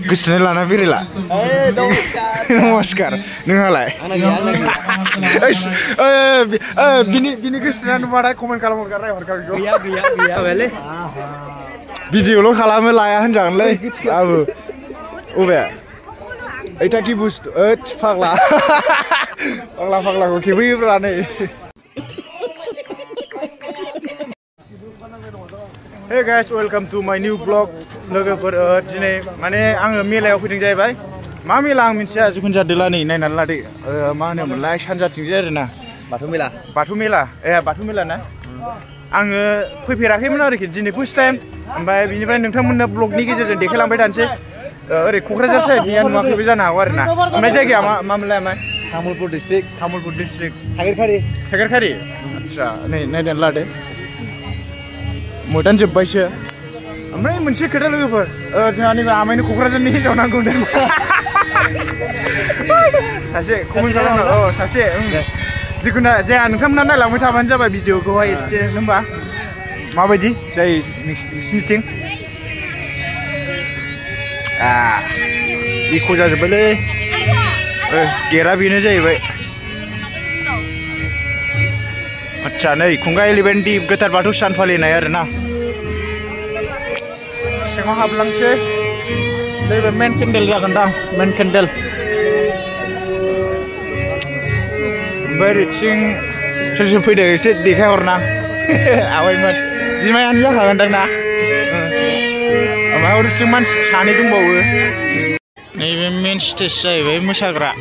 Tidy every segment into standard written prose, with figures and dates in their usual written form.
गोसोनाय लाना बेरायला नमस्कार नोंहालाय बिनि गोसोना नुबाथाय कमेन्ट खालामहरगार रायहरखा बेखौ गैया भिडिअल' खालामो लाया होनजागोनलै आबो अबे ओइटा कि बुस्थु फाग्ला फाग्लाखौ खेबहैयोब्रा नै Hey guys, welcome to my new vlog. लोगोफोर दिनै माने आङो मेलायाव फैदों जाहैबाय मा मेला आं मिथिया जिखुनु जादोला नै नायनानै लादो मा होनोमोनलाय सानजाथिंजाय आरोना बाथौ मेला बाथौ मेला ना आङो फैफेराखैमोन आरोखि दिनै फार्स्ट टाइम ओमफ्राय बिनिफ्राय नोंथांमोननो ब्लगनि गेजेरजों देखायलांबाय थानोसै ओरै क'क्राझार साइडनिया नुवाखैबो जानो हागौ आरोना ओमफ्राय जायगाया मामोनलाय तामुलपुर डिस्ट्रिक्ट थागेरखारि आदसा नै नायनानै लादो मोदान जोब्बायसो ओमफ्राय मोनसे खोथा लोगोफोर जोंहा नैबे आमायनो क'क्राझारनि हिनजाव नांगौ होनदों सासे कमेन्ट खालामनो सासे जिखुनु जाया नोंथांमोना नायलांबाय थाबानो जाबाय भिडिअखौहाय एसे होनबा माबायदि जायो नोंसिनिथिं इक' जाजोब्बायलै गेटआ बेनो जाहैबाय आच्छा नै खुंगा 11 दिप गोथार बाथौ सान फालिनाय आरोना सिङाव हाबलांसै नैबे मेन केन्डेल जागोनदां मेन केन्डेल ओमफ्राय ओरैथिं सोर सोर फैदों एसे देखायहरना आवायमोन बिमायानो जाखागोनदां ना ओमफ्राय ओरैथिं मानसि सानै दंबावो नैबे मेन स्टेज जाहैबाय मोसाग्रा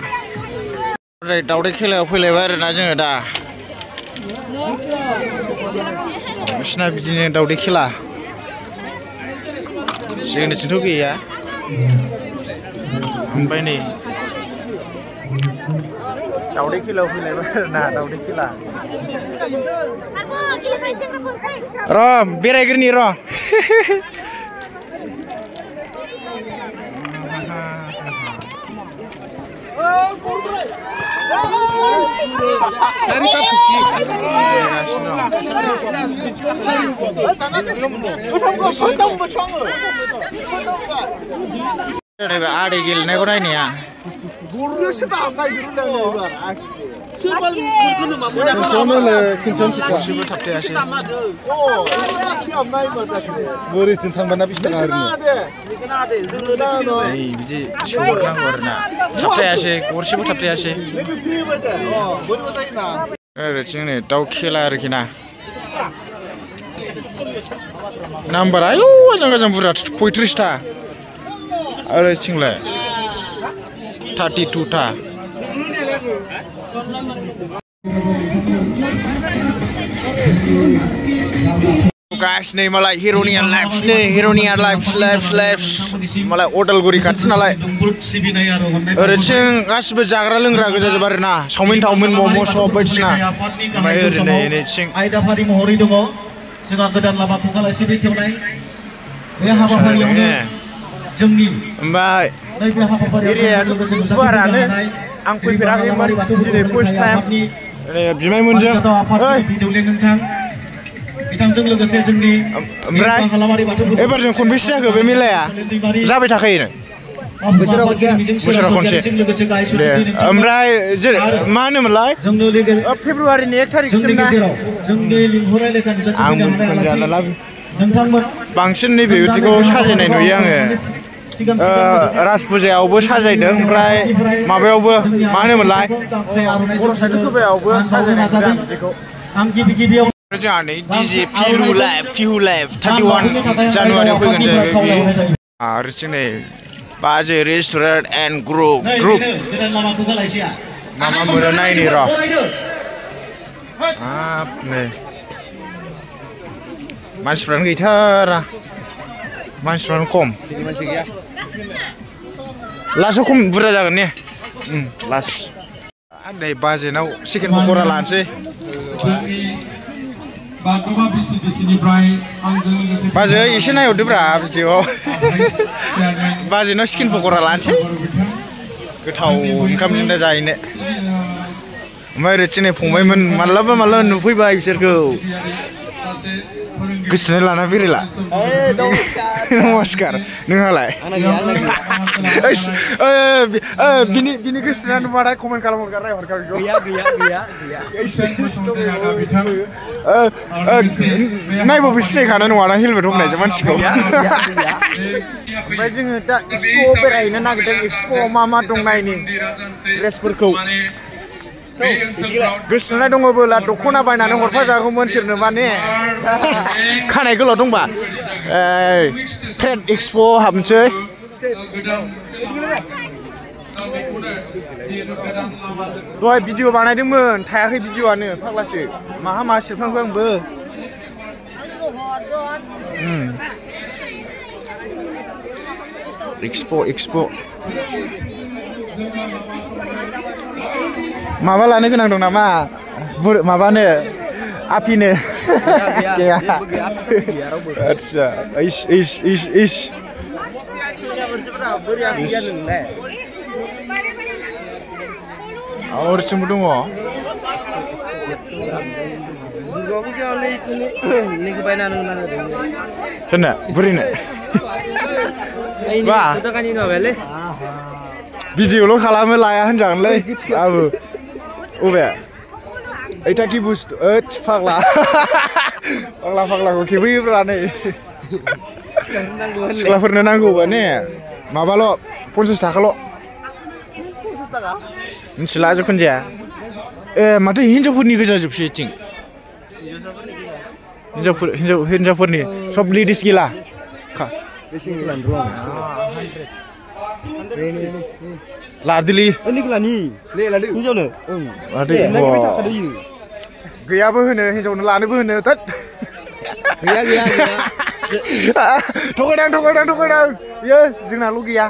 दावदै खेलायाव फैलायबाय आरोना जोङो दा बिसिना बिदिनो दावदै खेला जोंनिथिंथ' गैया ओमफ्राय नै दावदै खेलायाव फैलायबाय आरोना दावदै खेला र' बेरायग्रोनि र' आदै गेलेनायखौ नायनाया बोरैथिं थांबाना बिस थाखा बिदि सोहरनांगौ आरोना थाबथायासै गरसेबो थाबथायासै ओरैथिं नै दाउ खेला आरोखि ना नाम्बारा आयौ आजां बुरजा 35टा ओरैथिंलाय 32टा गाइस नै मालाय हिर'निया लाइफ्स मालाय अदालगुरि खाथि नालाय ओरैथिं गासिबो जाग्रा लोंग्रा गोजाजोब आरोना चावमिन मम' सब बायदिसिना ओमफ्राय ओरैथिं आयदाफारि महरै दङ जोंहा गोदान लामा खुंखालायसि बेखेवनाय बे हाबाफारियावनो जोंनि ओमफ्राय नैबे हाबाफारिया गुवारानो आं फैफेराखैमोन दिनै फार्स्ट टाइम बिमायमोनजों बिथांजों लोगोसे जोंनि ओमफ्राय एबारजों खनबेसे जाखो बे मेलाया जाबाय थाखायो बोसोराव खनसे दे ओमफ्राय मा होनोमोनलाय फेब्रुवारिनि 1 थारिखसिम ना आं बांसिन नैबे बिदिखौ साजायनाय नुयो आङो राज फुजायावबो साजायदों ओमफ्राय माबायावबो मा होनोमोनलाय बर' साहित्य सभायावबो साजायनाय नुदों बिदिखौ जोंहा नै डिजे पिहु लाइभ 31 जानुवारियाव फैगोन जाहैबाय आरो नै बाजै रेस्टुरेन्ट एन्ड ग्रुप मा मोनो नायनि र' नै मानसिफ्रानो गैथारा मानसिफ्रानो खम लास्टआव खम बुरजा जागोन ने लास्ट नै बाजेनाव चिकेन पक'रा लानोसै बाजै एसे नायहरदोब्रा भिडिअ बाजेनाव चिकेन पक'रा लानोसै गोथाव ओंखामजों दा जाहैनो ओमफ्राय ओरैथिं नै फंबायमोन माब्लाबा नुफैबाय बिसोरखौ गोसोनाय लाना बेरायला नमस्कार नोंहालाय बिनि गोसोनाय नुबाथाय कमेन्ट खालामहरगार रायहरगार नायबाबो सिनायखानाय नङाना हेलमेट हमनायजों मानसिखौ ओमफ्राय जोङो दा एक्सप'आव बेरायहैनो नागिरदों एक्सप'आव मा दं नायनि ड्रेसफोरखौ गोसोनाय दङबोला दख'ना बायनानै हरफाजागौमोन सोरनोबा ने खानाय गोलाव दंबा ट्रेड एक्सप'आव हाबनोसै दहाय भिडिअ बानायदोंमोन थायाखै भिडिअआनो फाग्लासो माहा सेबखांखो आंबो एक्सप' माबा लानो गोनां दं नामा माबानो आपिनो आच्छा इस आवरसिमबो दङ सोरनो बुरिनो भिडिअल' खालामो लाया होनजागोनलै आबो अबे ओइटा कि बुस्थु फाग्ला फाग्लाखौ खेबहैयोब्रा नै सिख्लाफोरनो नांगौबा ने माबाल' 50 थाखाल' मिथिला जिखुनु जाया माथो हिनजावफोरनि गोजा जोबसै इथिं हिनजावफोरनि सब लेडिस गैला लादोलै हिनजावनो गैयाबो होनो हिनजावनो लानोबो होनो गैया थगायदां बियो जोंनाल' गैया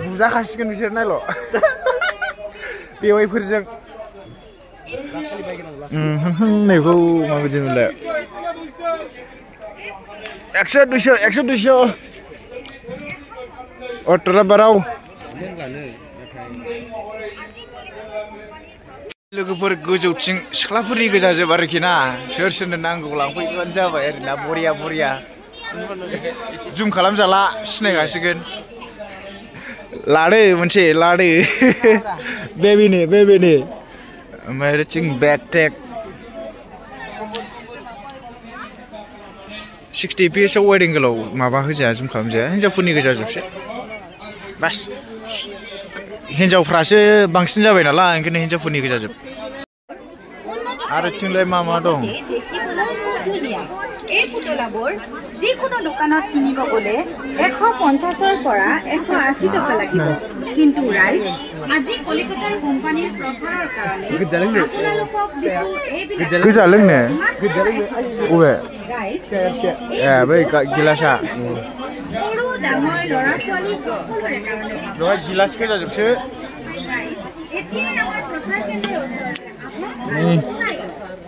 बुजाखासिगोन बिसोर नायल' बेवाइफोरजों नैखौ माबायदि मोनलाय 100-200 अट'रा बाराव लोगोफोर गोजौथिं सिख्लाफोरनि गोजा जोब आरोखि ना सोरनो नांगौ लांफैबानो जाबाय आरोना बरिया जुम खालामजाला सिनायगासिगोन लादो मोनसे लादो बेबिनि ओमफ्राय ओरैथिं बेग टेग 60 PS आव वेडिं गोलाव माबा होजाया जुम खालामजाया हिनजावफोरनि गोजा जोबसै बास हिनजावफ्रासो बांसिन जाबाय नालाय ओंखायनो हिनजावफोरनि गोजा जोब आरो थिंलाय मा दं এই পুতলাবোৰ যিকোনো দোকানত কিনিব গ'লে 150ৰ পৰা 180 টকা লাগিব কিন্তু ৰাইজ আজি কলিকতাৰ কোম্পানীৰ প্ৰচাৰৰ কাৰণে गोजा लोंनो अबे बै गिलासा गिलास गोजा जोबसो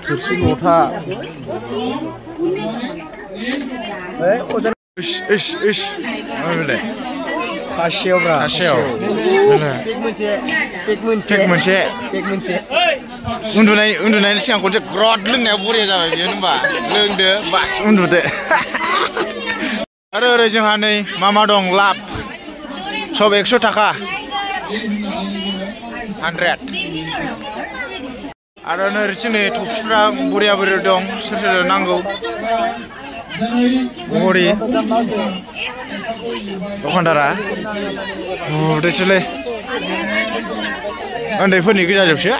थोरसि लथा उन्दुनायनि सिगां खनसे ग्रद लोंनाया बरिया जाबाय बियो होनबा लोंदो बास उन्दुदो आरो ओरै जोंहा नै मा दं लाब सब 100 थाखा 100 आरो नोरसिं नै थफिफ्रा बरिया दं सोर नांगौ बरि दखानदारा बुदोसोलै उन्दैफोरनि गोजा जोबसो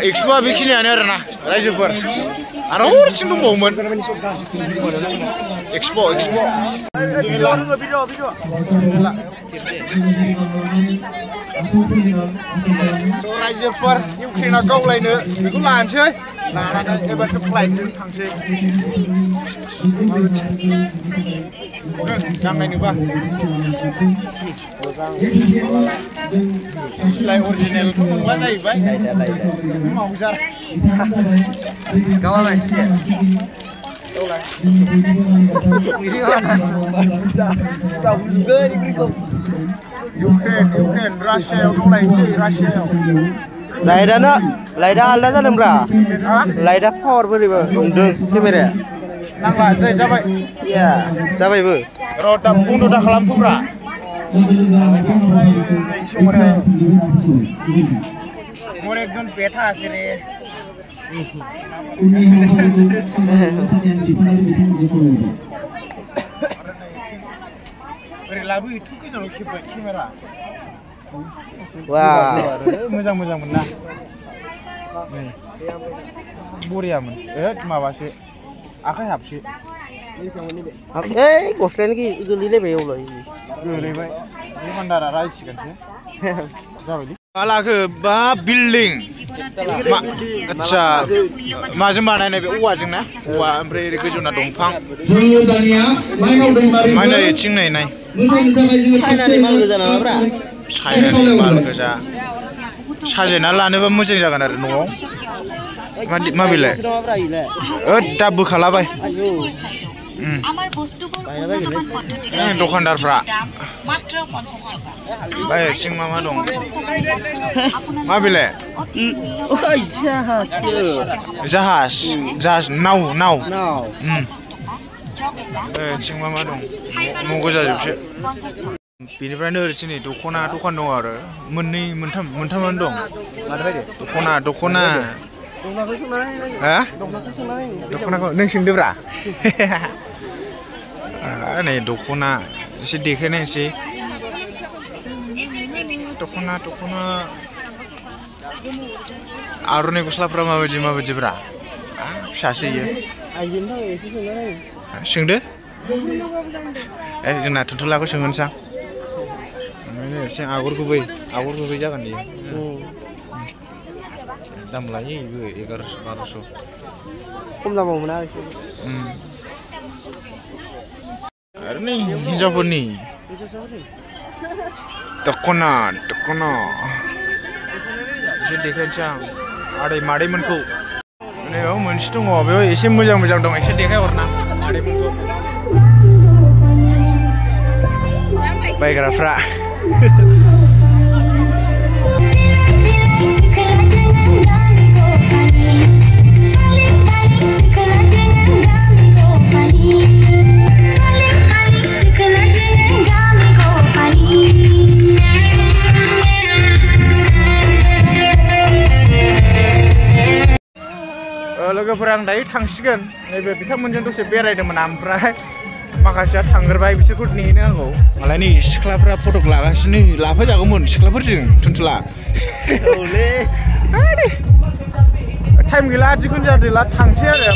एक्सप'आ बेखिनियानो आरोना रायजोफोर आरो हरसिं दंबावोमोन एक्सप' रायजोफोर इउक्रेना गावलायनो बेखौ लानोसै लानानै एबारसो फ्लाइटजों थांसै नांनायनोबा सिलाय अरिजिनेलथ' नंला जाहैबाय मावजार गावालाय इउक्रेन रासियायाव गावलायनोसै रासियायाव लाइटआ आलदा जादोंब्रा लाइटआ पावार बोरैबा हमदों केमेराया नांला दे जाबाय या जाबायबो र' दा बन्द'दा खालामथ'ब्रा मोर एकजन बेथा আছে रे ओरै लाबो एथ' गोजानाव खेबबाय केमेरा वाव मोजां मोनना बरियामोन माबासो आखाइ हाबसो ओइ गस्लायानो गोलैलायबाय अब्ला गोलैबाय दखानदारा रायसिगोनसो जाबायलै मालाखो बा बिल्डिं आच्छा माजों बानायनाय बे औवाजों ना औवा ओमफ्राय ओरै गोजौना दंफां माने इथिं नाय चाइनानि माल गोजा नामाब्रा चाइनानि माल गोजा साजायना लानोबा मोजां जागोन आरो न'आव माबेलाय दा बोखालाबाय दखानदारफ्रा बायथिं मा दं माबेलाय जाहाज नाव थिं मा दं न' गोजाजोबसो बेनिफ्रायनो ओरैथिं नै दख'ना दखान दं आरो मोननै मोनथामानो दं दख'ना दख'नाखौ नों सोंदोब्रा नै दख'ना एसे देखायनायसै दख'ना आर'नाइ गस्लाफ्रा माबायदिब्रा फिसासो इयो सोंदो जोंना थुनथुलाखौ सोंहोनसां एसे आगर गुबै जागोन बेयो दाम लायो इबो 1100-1200 खम दामाव मोना एसे आरो नै हिनजावफोरनि दख'ना एसे देखायनोसै आं मादैमोनखौ बेयाव मोनसे दङ बेयाव एसे मोजां दं एसे देखायहरना मादैमोनखौ बायग्राफ्रा लोगोफोरा आं दायो थांसिगोन नैबे बिथांमोनजों दसे बेरायदोंमोन ओमफ्राय माखासेया थांग्रोबाय बिसोरखौ नेनो नांगौ मालाय नै सिख्लाफ्रा फटक लागासिनो लाफाजागौमोन सिख्लाफोरजों थुनथुला टाइम गैला जिखुनु जादोला थांसै आरो